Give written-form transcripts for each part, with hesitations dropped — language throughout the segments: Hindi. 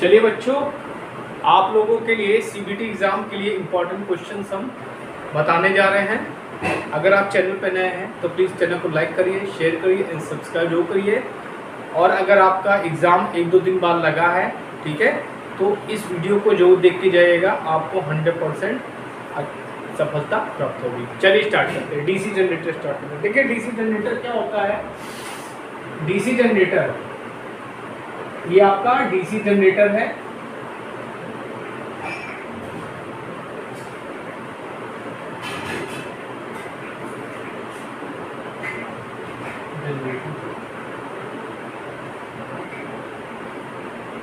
चलिए बच्चों, आप लोगों के लिए सीबीटी एग्ज़ाम के लिए इम्पोर्टेंट क्वेश्चंस हम बताने जा रहे हैं। अगर आप चैनल पर नए हैं तो प्लीज़ चैनल को लाइक करिए, शेयर करिए एंड सब्सक्राइब जरूर करिए। और अगर आपका एग्ज़ाम 1-2 दिन बाद लगा है, ठीक है, तो इस वीडियो को जरूर देख के जाइएगा, आपको 100% सफलता प्राप्त होगी। चलिए स्टार्ट करते हैं। डीसी जनरेटर स्टार्ट करते हैं। देखिए डीसी जनरेटर क्या होता है। डीसी जनरेटर, ये आपका डीसी जनरेटर है।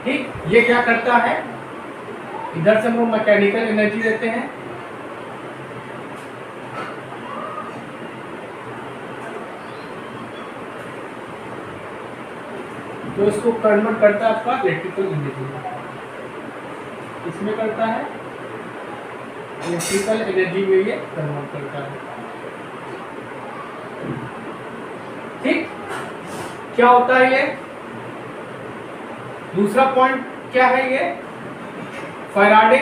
ठीक, ये क्या करता है, इधर से हम लोग मैकेनिकल एनर्जी देते हैं, तो इसको कन्वर्ट करता है आपका इलेक्ट्रिकल एनर्जी में। इसमें करता है इलेक्ट्रिकल एनर्जी में, ये कन्वर्ट करता है। ठीक, क्या होता है ये। दूसरा पॉइंट क्या है, ये फैराडे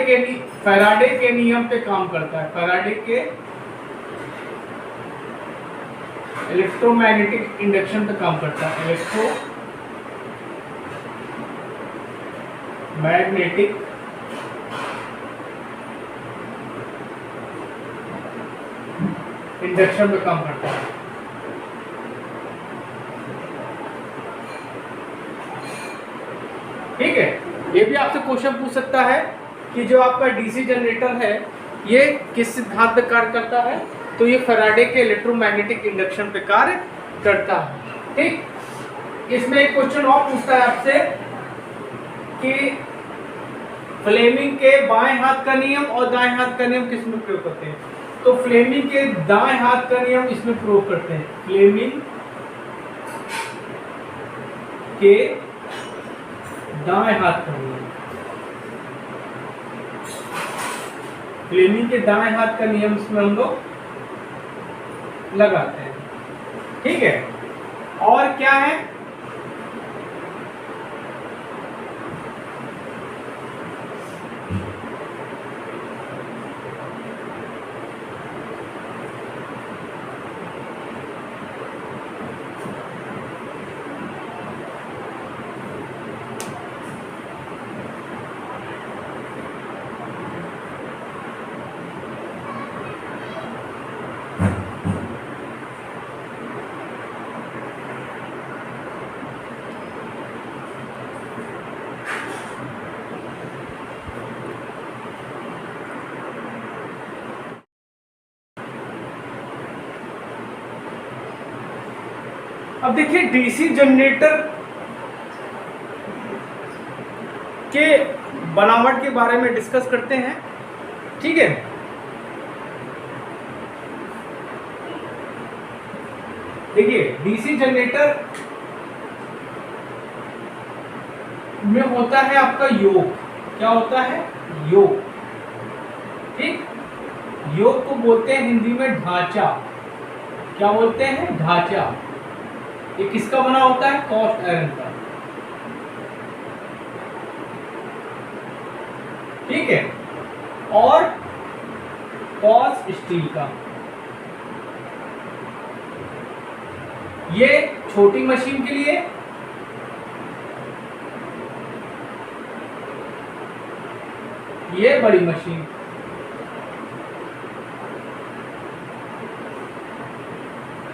के नियम पे काम करता है। फैराडे के इलेक्ट्रोमैग्नेटिक इंडक्शन पे काम करता है। इलेक्ट्रोमैग्नेटिक इंडक्शन पे काम करता है। ठीक है, ये भी आपसे क्वेश्चन पूछ सकता है कि जो आपका डीसी जनरेटर है ये किस सिद्धांत पे कार्य करता है, तो ये फैराडे के इलेक्ट्रोमैग्नेटिक इंडक्शन पे कार्य करता है। ठीक, इसमें एक क्वेश्चन और पूछता है आपसे कि फ्लेमिंग के बाएं हाथ का नियम और दाएं हाथ का नियम किसमें प्रयोग करते हैं, तो फ्लेमिंग के दाएं हाथ का नियम इसमें प्रयोग करते हैं। फ्लेमिंग के दाएं हाथ का नियम, फ्लेमिंग के दाएं हाथ का नियम इसमें हम लोग लगाते हैं। ठीक है, और क्या है, अब देखिए डीसी जनरेटर के बनावट के बारे में डिस्कस करते हैं। ठीक है, देखिए डीसी जनरेटर में होता है आपका योग। क्या होता है, योग। ठीक, योग को बोलते हैं हिंदी में ढांचा। क्या बोलते हैं, ढांचा। ये किसका बना होता है, कास्ट आयरन का। ठीक है, और कास्ट स्टील का। ये छोटी मशीन के लिए, ये बड़ी मशीन।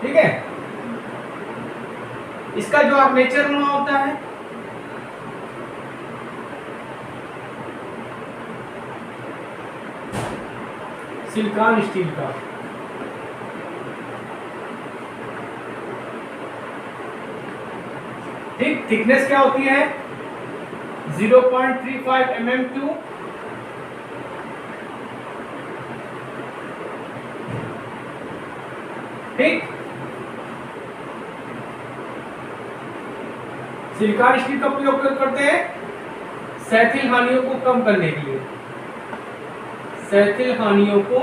ठीक है, इसका जो आर्मेचर बना होता है सिलिकॉन स्टील का। ठीक, थिकनेस क्या होती है, 0.35 mm²। ठीक, सिलिकॉन स्टील का प्रयोग करते हैं सैथिल हानियों को कम करने के लिए। सैथिल हानियों को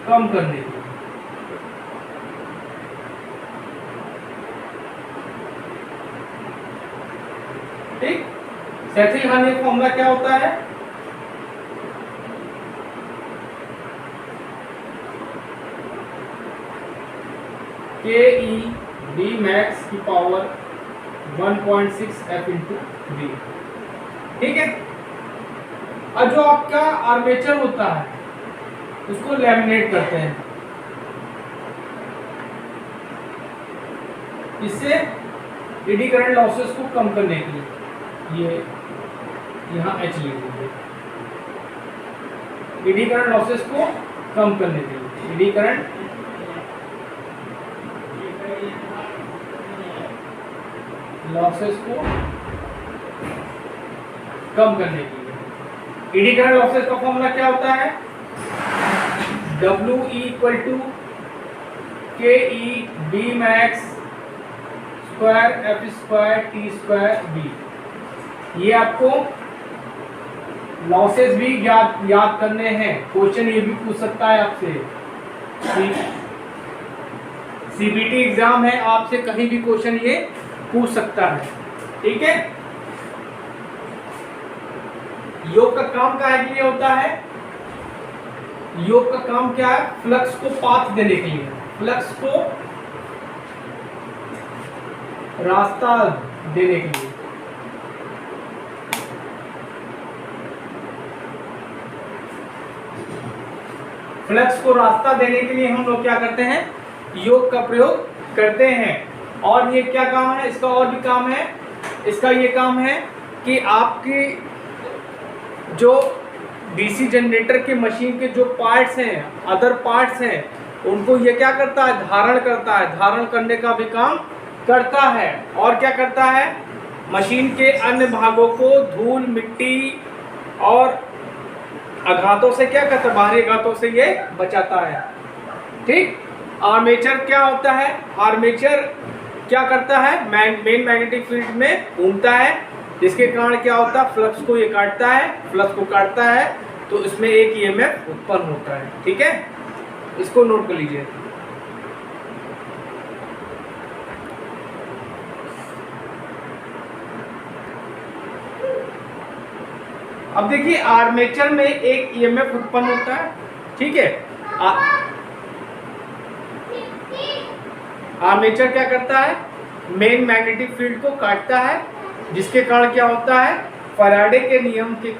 कम करने के लिए। कैथिल हानि का फॉर्मूला क्या होता है? के ई डी मैक्स की पावर 1.6 F इंटू डी। ठीक है। अब जो आपका आर्मेचर होता है उसको लैमिनेट करते हैं, इससे एडी करंट लॉसेस को कम करने के लिए। ये यहाँ H लिख दीजिए, एडी करंट लॉसेस को कम करने के लिए, एडी करंट लॉसेस को कम करने के लिए। एडी करंट लॉसेस का फॉर्मूला क्या होता है? W equal to k e d max square f square t square b. ये आपको लॉसेस भी याद करने हैं। क्वेश्चन ये भी पूछ सकता है आपसे, सीबीटी एग्जाम है, आपसे कहीं भी क्वेश्चन ये पूछ सकता है। ठीक है। योग का काम काहे के लिए होता है? योग का काम क्या है? फ्लक्स को पाथ देने के लिए, फ्लक्स को रास्ता देने के लिए। फ्लक्स को रास्ता देने के लिए हम लोग क्या करते हैं? योग का प्रयोग करते हैं। और ये क्या काम है? इसका और भी काम है। इसका ये काम है कि आपकी जो डीसी जनरेटर के मशीन के जो पार्ट्स हैं, अदर पार्ट्स हैं, उनको ये क्या करता है? धारण करता है, धारण करने का भी काम करता है। और क्या करता है? मशीन के अन्य भागों को धूल, मिट्टी और आघातों से क्या करता है? बाहरी आघातों से ये बचाता है। ठीक। आर्मेचर क्या होता है? आर्मेचर क्या करता है? मेन मैग्नेटिक फील्ड में घूमता है, जिसके कारण क्या होता है? फ्लक्स को ये काटता है, फ्लक्स को काटता है तो इसमें एक ईएमएफ उत्पन्न होता है। ठीक है, इसको नोट कर लीजिए। अब देखिए, आर्मेचर में एक ईएमएफ उत्पन्न होता है। ठीक है। आर्मेचर क्या करता है? मेन मैग्नेटिक फील्ड को काटता है, जिसके कारण क्या होता है? फैराडे के नियम के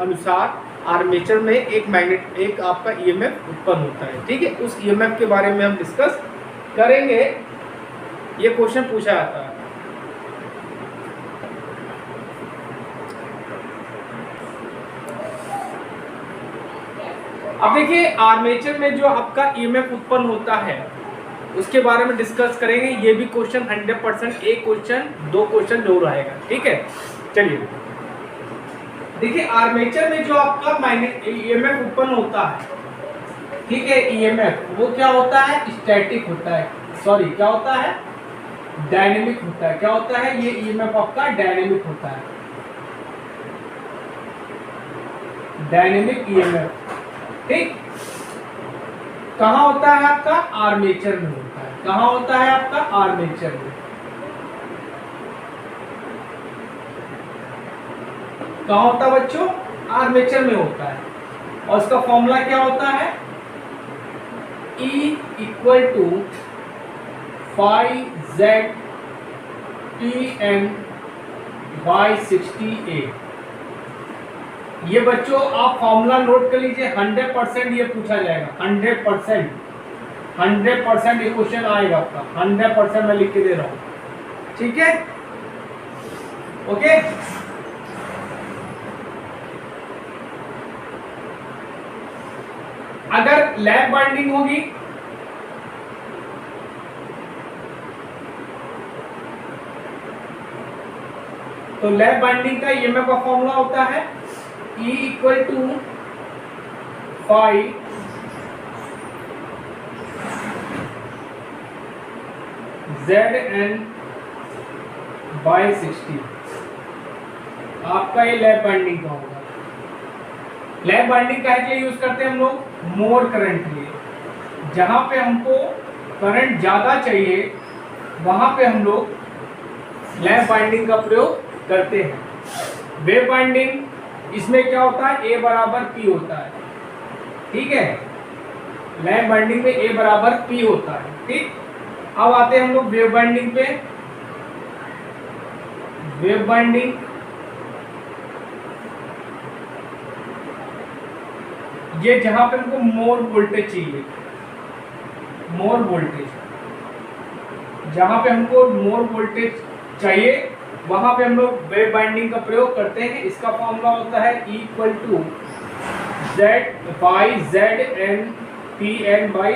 अनुसार आर्मेचर में एक आपका ईएमएफ उत्पन्न होता है। ठीक है। उस ईएमएफ के बारे में हम डिस्कस करेंगे। ये क्वेश्चन पूछा जाता है। अब देखिए, आर्मेचर में जो आपका ईएमएफ उत्पन्न होता है उसके बारे में डिस्कस करेंगे। ये भी क्वेश्चन 100%, एक क्वेश्चन, दो क्वेश्चन जरूर आएगा। ठीक है। चलिए देखिए, आर्मेचर में जो आपका ईएमएफ उत्पन्न होता है, ठीक है, ईएमएफ वो क्या होता है? स्टैटिक होता है, सॉरी क्या होता है? डायनेमिक होता है। क्या होता है? ये ईएमएफ आपका डायनेमिक होता है, डायनेमिक ईएमएफ। ठीक। कहाँ होता है आपका? आर्मेचर में होता है। कहाँ होता है आपका? आर्मेचर में। कहाँ होता है बच्चों? आर्मेचर में होता है। और इसका फॉर्मूला क्या होता है? E equal to phi z t n by 60A। ये बच्चों आप फॉर्मूला नोट कर लीजिए। 100% ये पूछा जाएगा। 100% ये क्वेश्चन आएगा आपका। 100% मैं लिख के दे रहा हूं। ठीक है। ओके। अगर लैप बाइंडिंग होगी तो लैप बाइंडिंग का ईएमएफ का फॉर्मूला होता है E equal to phi ZN by 60। आपका ये लैप बाइंडिंग का होगा। लैप बाइंडिंग का लिए यूज करते हैं हम लोग? मोर करंट के लिए। जहां पे हमको करंट ज्यादा चाहिए वहां पे हम लोग लैप बाइंडिंग का प्रयोग करते हैं। वेव बाइंडिंग इसमें क्या होता है, A बराबर P होता है, ठीक है। लैप बाइंडिंग में A बराबर P होता है, ठीक। अब आते हैं हम लोग वेव बाइंडिंग पे। वेव बाइंडिंग ये जहां पे हमको मोर वोल्टेज चाहिए, मोर वोल्टेज, जहां पे हमको मोर वोल्टेज चाहिए वहां पे हम लोग वेव बाइंडिंग का प्रयोग करते हैं। इसका फॉर्मूला होता है equal to Z by ZN PN by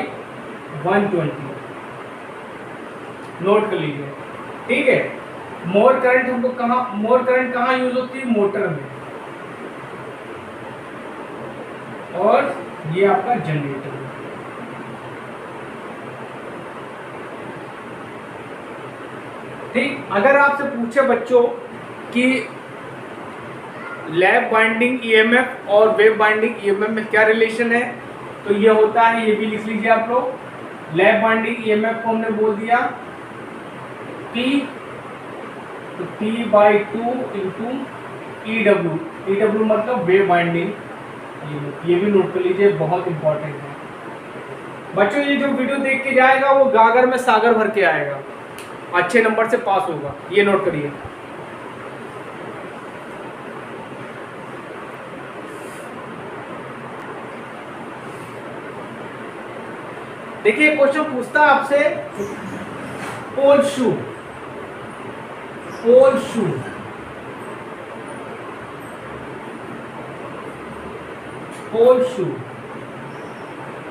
120। Note कर लीजिए, ठीक है। मोर करंट हमको मोर करंट कहाँ यूज होती है, मोटर में, और ये आपका जनरेटर है। ठीक, अगर आपसे पूछे बच्चों कि लैप बाइंडिंग ईएमएफ और वेव बाइंडिंग ईएमएफ में क्या रिलेशन है, तो ये होता है, ये भी लिख लीजिए आप लोग। लैप बाइंडिंग ईएमएफ को हमने बोल दिया P, तो P/2 इंटू EW, EW मतलब वेव बाइंडिंग, ये भी नोट कर लीजिए, बहुत इंपॉर्टेंट है बच्चों। ये जो वीडियो देख के जाएगा वो गागर में सागर भर के आएगा, अच्छे नंबर से पास होगा, ये नोट करिए। देखिए क्वेश्चन पूछता है आपसे पोल शू, पोल शू, पोल शू,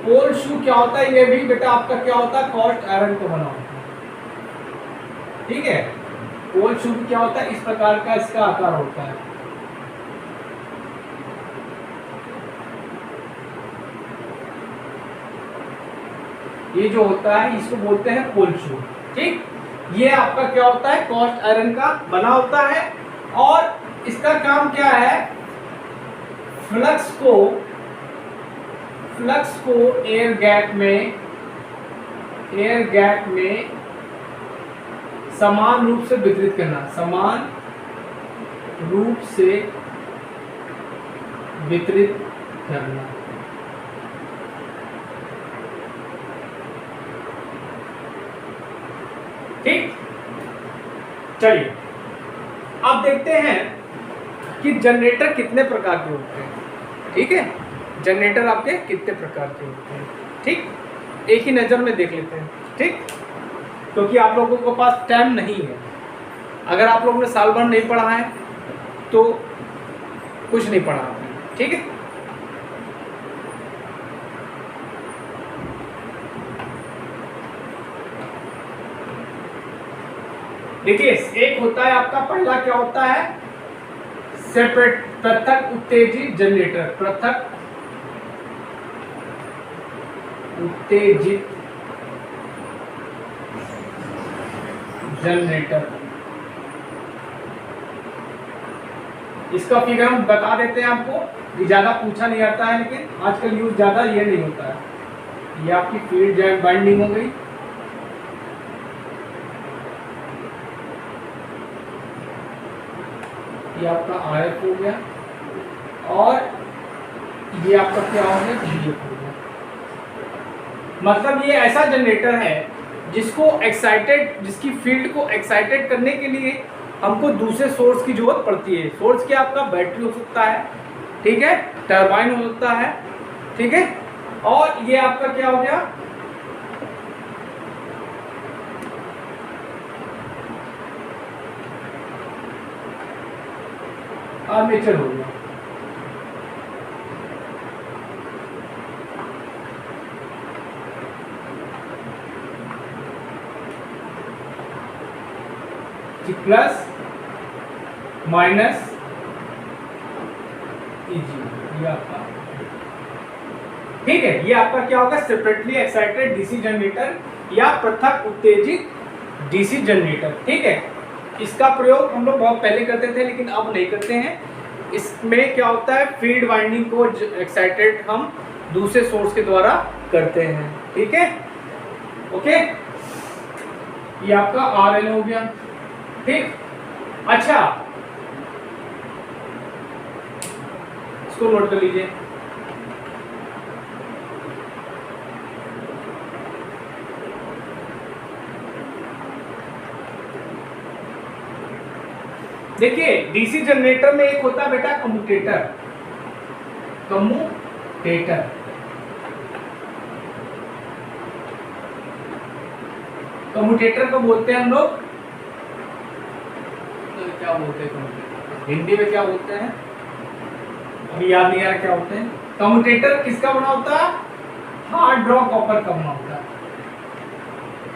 पोल शू क्या होता है, ये भी बेटा आपका क्या होता है, कॉस्ट आयरन को बना होता है, ठीक है। पोल शू क्या होता है, इस प्रकार का इसका आकार होता है। ये जो होता है इसको बोलते हैं पोल शू, ठीक। ये आपका क्या होता है, कॉस्ट आयरन का बना होता है, और इसका काम क्या है, फ्लक्स को एयर गैप में समान रूप से वितरित करना, समान रूप से वितरित करना, ठीक। चलिए अब देखते हैं कि जनरेटर कितने प्रकार के होते हैं, ठीक है। जनरेटर आपके कितने प्रकार के होते हैं, ठीक। एक ही नज़र में देख लेते हैं, ठीक, क्योंकि आप लोगों के पास टाइम नहीं है। अगर आप लोगों ने साल भर नहीं पढ़ा है तो कुछ नहीं पढ़ा आपने, ठीक है। देखिए एक होता है आपका, पहला क्या होता है, सेपरेट, पृथक उत्तेजित जनरेटर, पृथक उत्तेजित जनरेटर। इसका फिगर हम बता देते हैं आपको, ये ज्यादा पूछा नहीं आता है, लेकिन आजकल यूज ज्यादा ये नहीं होता है। ये आपकी फील्ड जॉइंट बाइंडिंग हो गई, ये आपका RF हो गया, और ये आपका क्या हो गया, BF हो गया। मतलब ये ऐसा जनरेटर है जिसको एक्साइटेड, जिसकी फील्ड को एक्साइटेड करने के लिए हमको दूसरे सोर्स की जरूरत पड़ती है। सोर्स क्या आपका बैटरी हो सकता है, ठीक है, टरबाइन हो सकता है, ठीक है, और ये आपका क्या हो गया, आर्मेचर हो गया। प्लस माइनस Eg, ये आपका, ठीक है। ये आपका क्या होगा, सेपरेटली एक्साइटेड डीसी जनरेटर या पृथक उत्तेजित डीसी जनरेटर, ठीक है। इसका प्रयोग हम लोग बहुत पहले करते थे, लेकिन अब नहीं करते हैं। इसमें क्या होता है, फील्ड वाइंडिंग को एक्साइटेड हम दूसरे सोर्स के द्वारा करते हैं, ठीक है, ओके। ये आपका RL हो गया, ठीक। अच्छा इसको नोट कर लीजिए। देखिए डीसी जनरेटर में एक होता है बेटा कम्यूटेटर। कम्यूटेटर कम्यूटेटर को बोलते हैं हम लोग, तो क्या बोलते हैं कम्यूटेटर हिंदी में, क्या बोलते हैं अभी याद नहीं आ रहा क्या होते हैं। कम्यूटेटर किसका बना होता है? हार्ड ड्रॉ कॉपर का बना होता है।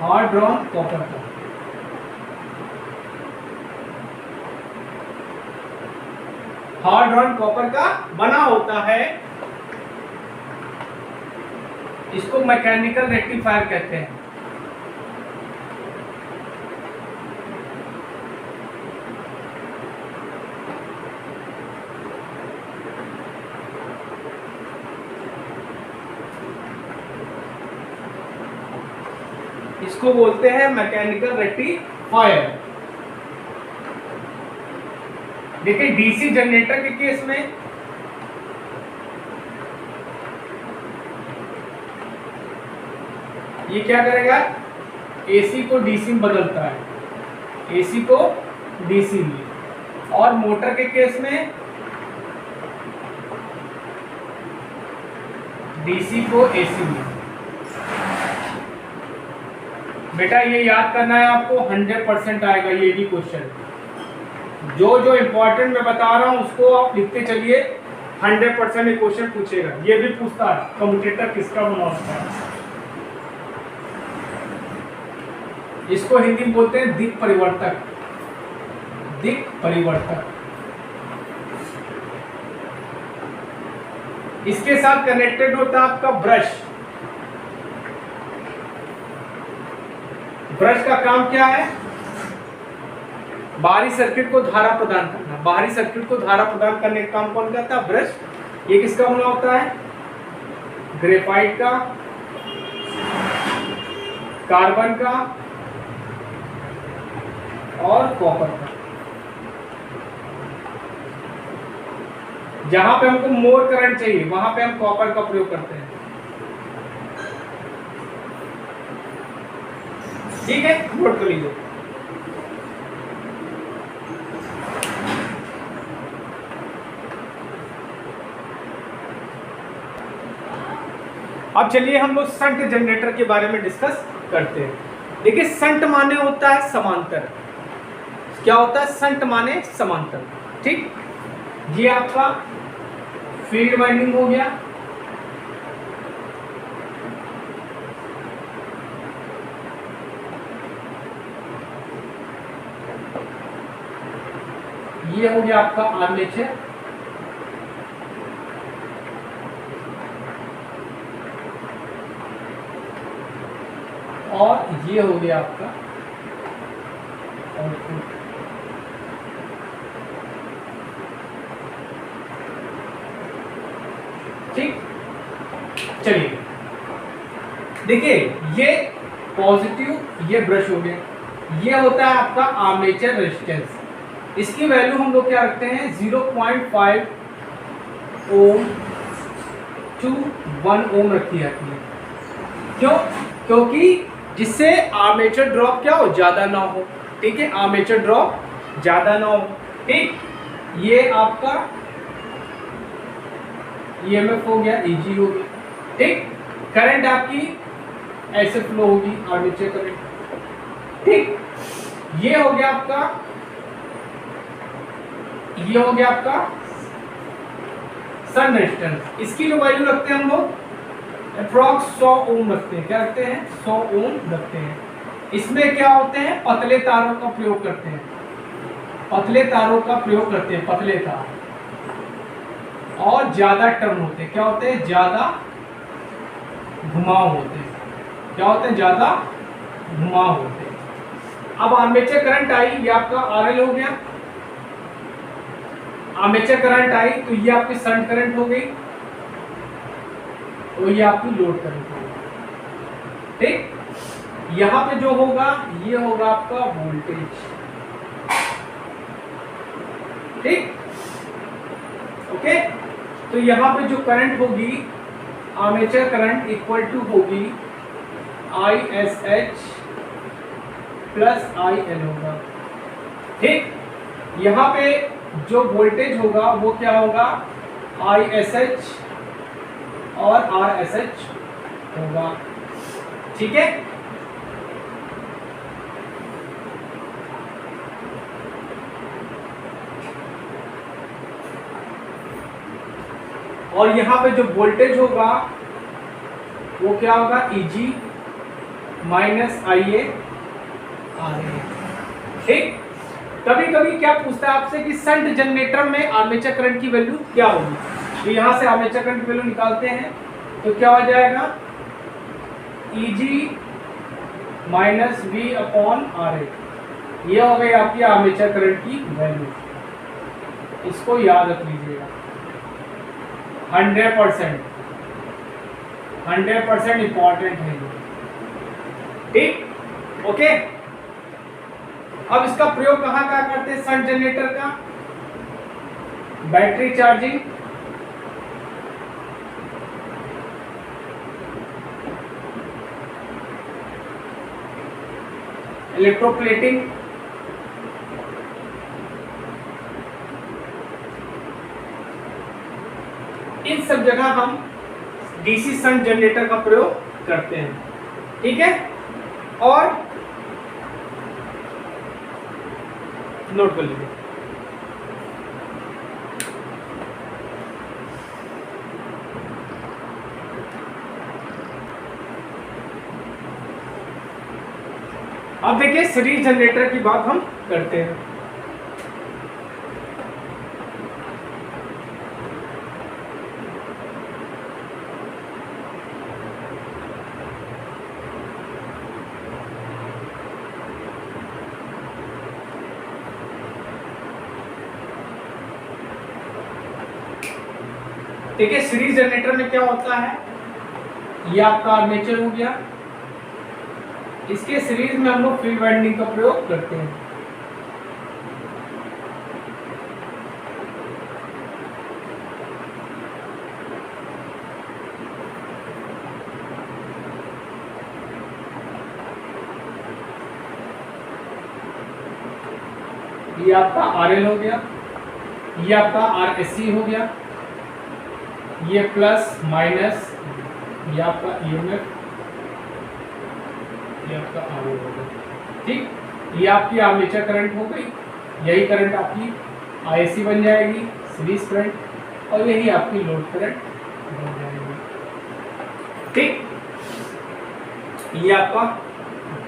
हार्ड ड्रॉ कॉपर का, हार्ड ड्रॉन कॉपर का बना होता है। इसको मैकेनिकल रेक्टिफायर कहते हैं। इसको बोलते हैं मैकेनिकल रेक्टिफायर। देखिए डीसी जनरेटर के केस में ये क्या करेगा? एसी को डीसी में बदलता है, एसी को डीसी में। और मोटर के केस में डीसी को एसी में। बेटा ये याद करना है आपको, 100% आएगा ये भी क्वेश्चन। जो जो इंपॉर्टेंट मैं बता रहा हूं उसको आप लिखते चलिए, 100% ये क्वेश्चन पूछेगा। ये भी पूछता है कम्यूटेटर किसका बना होता है। इसको हिंदी में बोलते हैं दिक् परिवर्तक। दिक् परिवर्तक। इसके साथ कनेक्टेड होता है आपका ब्रश। ब्रश का काम क्या है? बाहरी सर्किट को धारा प्रदान करना। बाहरी सर्किट को धारा प्रदान करने का काम कौन करता है? ब्रश। ये किसका बना होता है? ग्रेफाइट का, कार्बन का और कॉपर का। जहां पे हमको मोर करंट चाहिए वहां पे हम कॉपर का प्रयोग करते हैं। ठीक है, नोट कर लीजिए। अब चलिए हम लोग शंट जनरेटर के बारे में डिस्कस करते हैं। देखिए शंट माने होता है समांतर। क्या होता है? शंट माने समांतर। ठीक, ये आपका फील्ड वाइंडिंग हो गया। ये हो गया आपका आर्मेचर। और ये हो गया आपका आउटपुट। ठीक, चलिए देखिए ये पॉजिटिव, ये ब्रश हो गया। ये होता है आपका आर्मेचर रेजिस्टेंस। इसकी वैल्यू हम लोग क्या रखते हैं? 0.5 ओम टू 1 ओम रखी जाती है। क्यों? क्योंकि जिससे आर्मेचर ड्रॉप क्या हो? ज्यादा ना हो। ठीक है, आर्मेचर ड्रॉप ज्यादा ना हो। ठीक, ये आपका ईएमएफ हो गया, ईजी हो गया। ठीक, करंट आपकी ऐसे फ्लो होगी, आर्मेचर करंट। ठीक, ये हो गया आपका, ये हो गया आपका सन रेजिस्टेंस। इसकी जो वैल्यू रखते हैं हम लोग अप्रॉक्स 100 ओम रखते हैं। क्या रखते हैं? 100 ओम रखते हैं। इसमें क्या होते हैं? पतले तारों का प्रयोग करते हैं। पतले तारों का प्रयोग करते हैं, पतले तार। और ज्यादा टर्न होते हैं। क्या होते हैं? ज्यादा घुमाव होते हैं। क्या होते हैं? ज्यादा घुमाव होते हैं। अब आर्मेचर करंट आई, ये आपका आरएल हो गया। आर्मेचर करंट आई तो ये आपकी शंट करंट हो गई, तो ये आपकी लोड करंट होगी। ठीक, यहां पे जो होगा ये होगा आपका वोल्टेज। ठीक, ओके। तो तो यहाँ पे जो करंट होगी आर्मेचर करंट इक्वल टू होगी ISH प्लस IL होगा। ठीक, यहाँ पे जो वोल्टेज होगा वो क्या होगा ISH और RSH होगा। ठीक है, और यहाँ पे जो वोल्टेज होगा वो क्या होगा EG माइनस IA RA। ठीक, कभी कभी क्या पूछता है आपसे कि शंट जनरेटर में आर्मेचर करंट की वैल्यू क्या होगी, तो यहाँ से आर्मेचर करंट की वैल्यू निकालते हैं तो क्या हो जाएगा EG minus V upon RA। ये हो गई आपकी आर्मेचर करंट की वैल्यू, इसको याद रख लीजिएगा। 100% इंपॉर्टेंट है ये। ठीक, ओके। अब इसका प्रयोग कहाँ करते हैं शंट जनरेटर का, बैटरी चार्जिंग, इलेक्ट्रोप्लेटिंग, इन सब जगह हम डीसी शंट जनरेटर का प्रयोग करते हैं। ठीक है, और नोट कर लीजिए। अब देखिए सीरीज जनरेटर की बात हम करते हैं। देखिए सीरीज जनरेटर में क्या होता है, ये आपका आर्मेचर हो गया, इसके सीरीज में हम लोग फील्ड वाइंडिंग का प्रयोग करते हैं। ये आपका RL हो गया, ये आपका RSC हो गया, ये प्लस माइनस, ये आपका EMF, ये आपका RO हो गया। ठीक, ये आपकी आर्मेचर करंट हो गई, यही करंट आपकी ISC बन जाएगी सीरीज करंट, और यही आपकी लोड करंट बन जाएगी। ठीक, ये आपका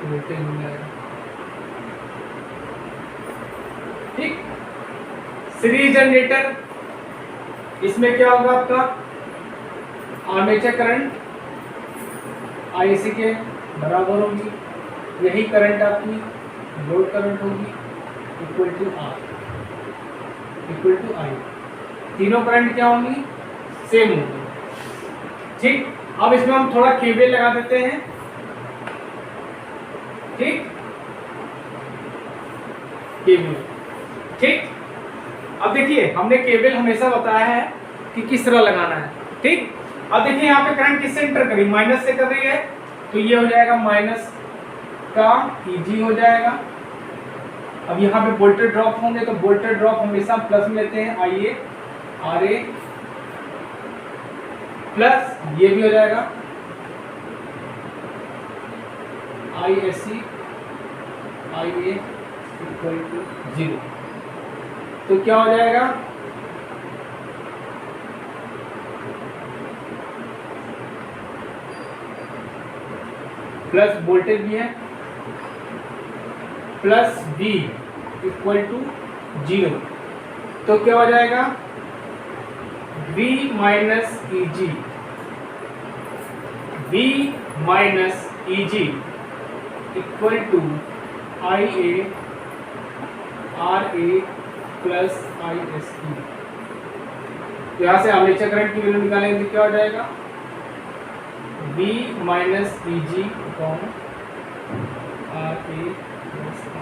वोल्टेज बन जाएगा। ठीक, सीरीज जनरेटर, इसमें क्या होगा आपका आर्मेचर करंट ISC के बराबर होगी, यही करंट आपकी लोड करंट होगी, equal to R equal to I। तीनों करंट क्या होंगी, सेम होंगी। ठीक, अब इसमें हम थोड़ा केबल लगा देते हैं। ठीक, केबल। ठीक, अब देखिए हमने केबल हमेशा बताया है कि किस तरह लगाना है। ठीक, अब देखिए यहाँ पे करंट किससे इंटर कर रही है, माइनस से कर रही है, तो ये हो जाएगा माइनस का EG हो जाएगा। अब यहाँ पे वोल्टेज ड्रॉप होंगे तो वोल्टेज ड्रॉप हमेशा प्लस में लेते हैं, IA RA प्लस ये भी हो जाएगा ISC IA इक्वल टू 0। तो क्या हो जाएगा, प्लस वोल्टेज भी है, प्लस V इक्वल टू 0। तो क्या हो जाएगा V minus EG, V minus EG equal to IA RA plus ISC। तो यहाँ से आर्मेचर करंट की वैल्यू निकालेंगे तो क्या हो जाएगा V minus EG upon RA plus R।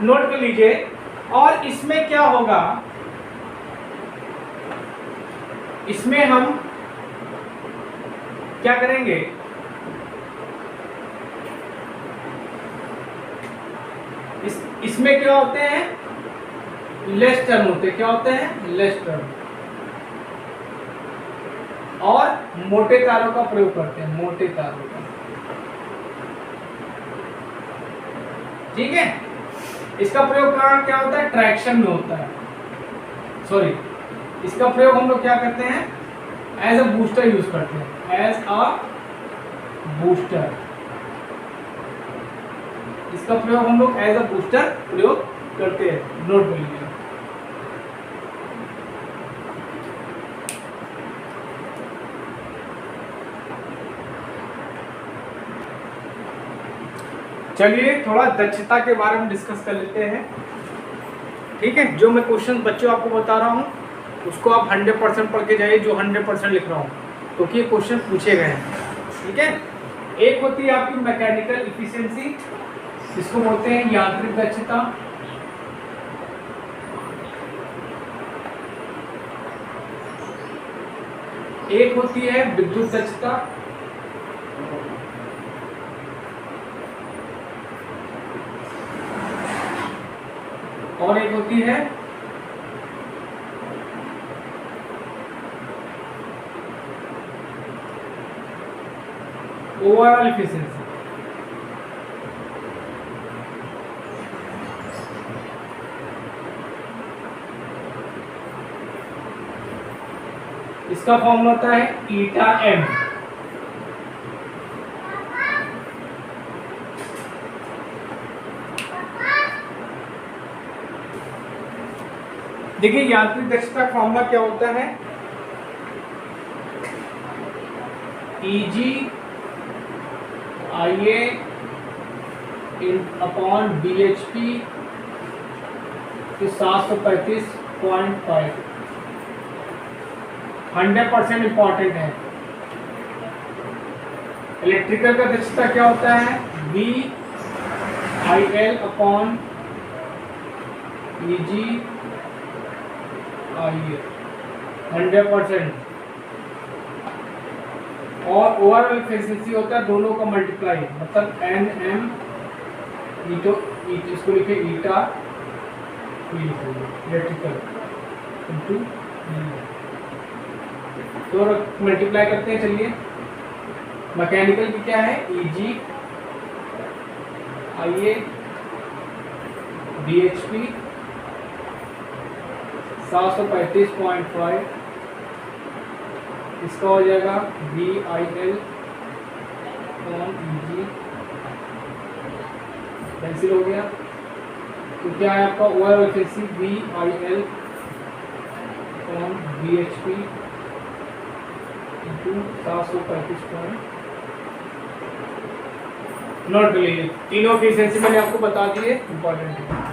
Note कर लीजिए। और इसमें क्या होगा, इसमें हम क्या करेंगे, इसमें क्या होते हैं, लेस टर्म होते हैं। क्या होते हैं, लेस टर्म। और मोटे तारों का प्रयोग करते हैं, मोटे तारों का। ठीक है, इसका प्रयोग कहाँ क्या होता है, ट्रैक्शन में होता है। सॉरी, इसका प्रयोग हम लोग क्या करते हैं, एज अ बूस्टर यूज करते हैं, एज अ बूस्टर। इसका प्रयोग हम लोग एज अ बूस्टर प्रयोग करते हैं। नोट कर लीजिए। चलिए थोड़ा दक्षता के बारे में डिस्कस कर लेते हैं। ठीक है, जो मैं क्वेश्चन बच्चों आपको बता रहा हूँ उसको आप 100% पढ़ के जाइए, जो 100% लिख रहा हूँ, क्योंकि ये क्वेश्चन पूछे गए हैं। ठीक है, एक होती है आपकी मैकेनिकल इफिशिएंसी, इसको बोलते हैं यांत्रिक दक्षता। एक होती है विद्युत दक्षता, और एक होती है ओवरऑल इफिशिएंसी। इसका फॉर्मूला होता है ईटा एम। देखिए यांत्रिक दक्षता का फॉर्मूला क्या होता है, Eg IA अपॉन BHP तो 735.5। 100% इंपॉर्टेंट है। इलेक्ट्रिकल का दक्षता क्या होता है, VIL अपॉन EG IA 100%। और ओवरऑल एफिशिएंसी होता है दोनों का मल्टीप्लाई, मतलब NM इसको लिखे ईटा इलेक्ट्रिकल इनटू तो मल्टीप्लाई करते हैं। चलिए मैकेनिकल की क्या है, EG IA BHP 735.5, इसका हो जाएगा VIL ऑन EG, कैंसिल हो गया। तो क्या है आपका overall efficiency VIL on BHP into 735। Note कर लीजिए, तीनों एफिशिएंसी मैंने आपको बता दी है, इंपॉर्टेंट है।